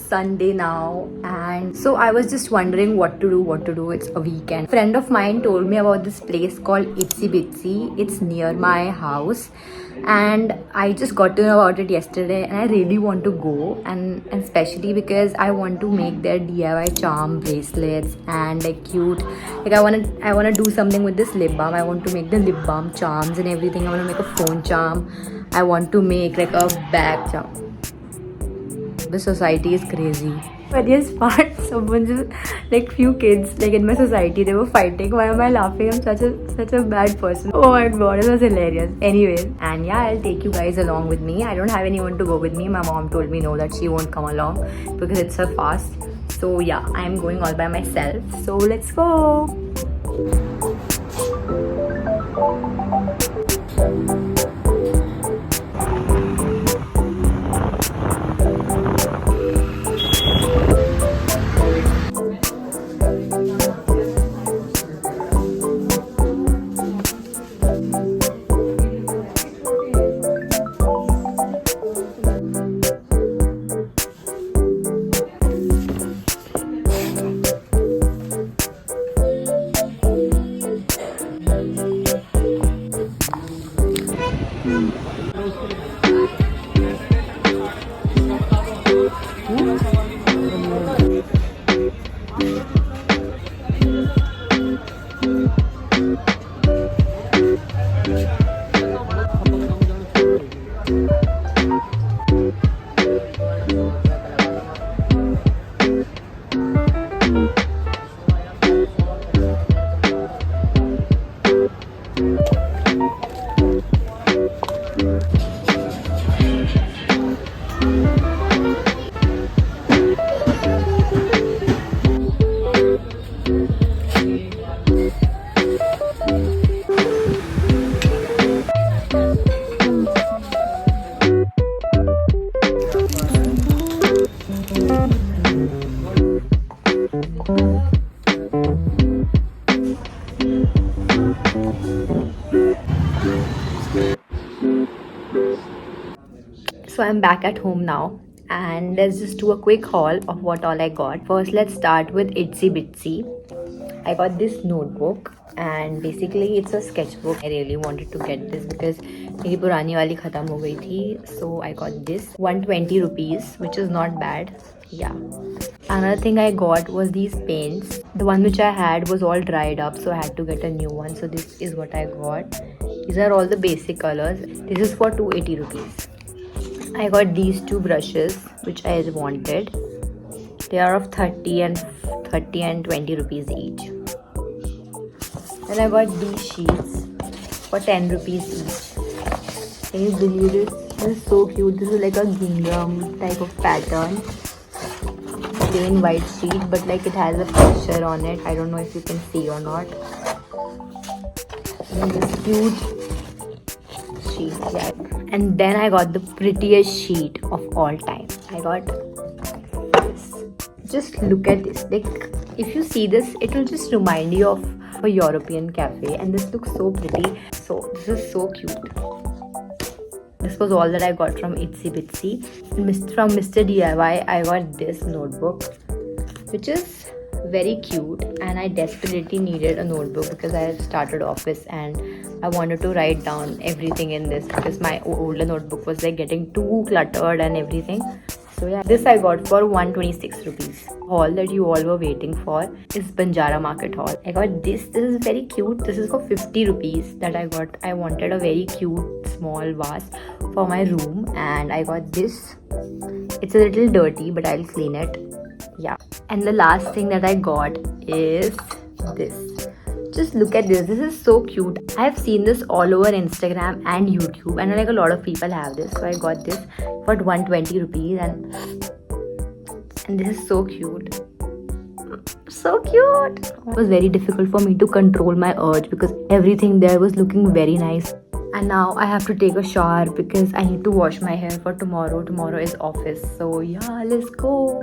Sunday now, and so I was just wondering what to do. It's a weekend. Friend of mine told me about this place called Itsy Bitsy. It's near my house, and I just got to know about it yesterday, and I really want to go, and especially because I want to make their DIY charm bracelets and like cute. Like I wanna do something with this lip balm. I want to make the lip balm charms and everything. I wanna make a phone charm. I want to make like a bag charm. The society is crazy. Funniest part, someone just like few kids like in my society, they were fighting. Why am I laughing? I'm such a bad person. Oh my god, it was hilarious. Anyways, and yeah, I'll take you guys along with me. I don't have anyone to go with me. My mom told me no, that she won't come along because it's her fast. So yeah, I'm going all by myself. So let's go. So I'm back at home now, and let's just do a quick haul of what all I got. First, let's start with Itsy Bitsy. I got this notebook, and basically it's a sketchbook. I really wanted to get this because मेरी पुरानी वाली खत्म हो गई थी. So I got this 120 rupees, which is not bad. Yeah. Another thing I got was these paints. The one which I had was all dried up, so I had to get a new one. So this is what I got. These are all the basic colors. This is for 280 rupees. I got these two brushes which I wanted. They are of 30 and 20 rupees each. Then I got these sheets for 10 rupees each. Can you believe it? This is so cute. This is like a gingham type of pattern. Plain white sheet, but like it has a picture on it. I don't know if you can see or not. And this cute sheet, yeah. And then I got the prettiest sheet of all time. I got this. Just look at this. Like, if you see this, it will just remind you of a European cafe. And this looks so pretty. So this is so cute. This was all that I got from Itsy Bitsy. From Mr. DIY, I got this notebook, which is very cute, and I desperately needed a notebook because I had started office and I wanted to write down everything in this because my older notebook was like getting too cluttered and everything. So yeah, this I got for 126 rupees. Haul that you all were waiting for is Banjara Market haul. I got this. This is very cute. This is for 50 rupees that I got. I wanted a very cute small vase for my room, and I got this. It's a little dirty, but I'll clean it. Yeah. And the last thing that I got is this. Just look at this. This is so cute. I have seen this all over Instagram and YouTube, and like a lot of people have this. So I got this for 120 rupees, and this is so cute. So cute. It was very difficult for me to control my urge because everything there was looking very nice. And now I have to take a shower because I need to wash my hair for tomorrow. Tomorrow is office. So yeah, let's go.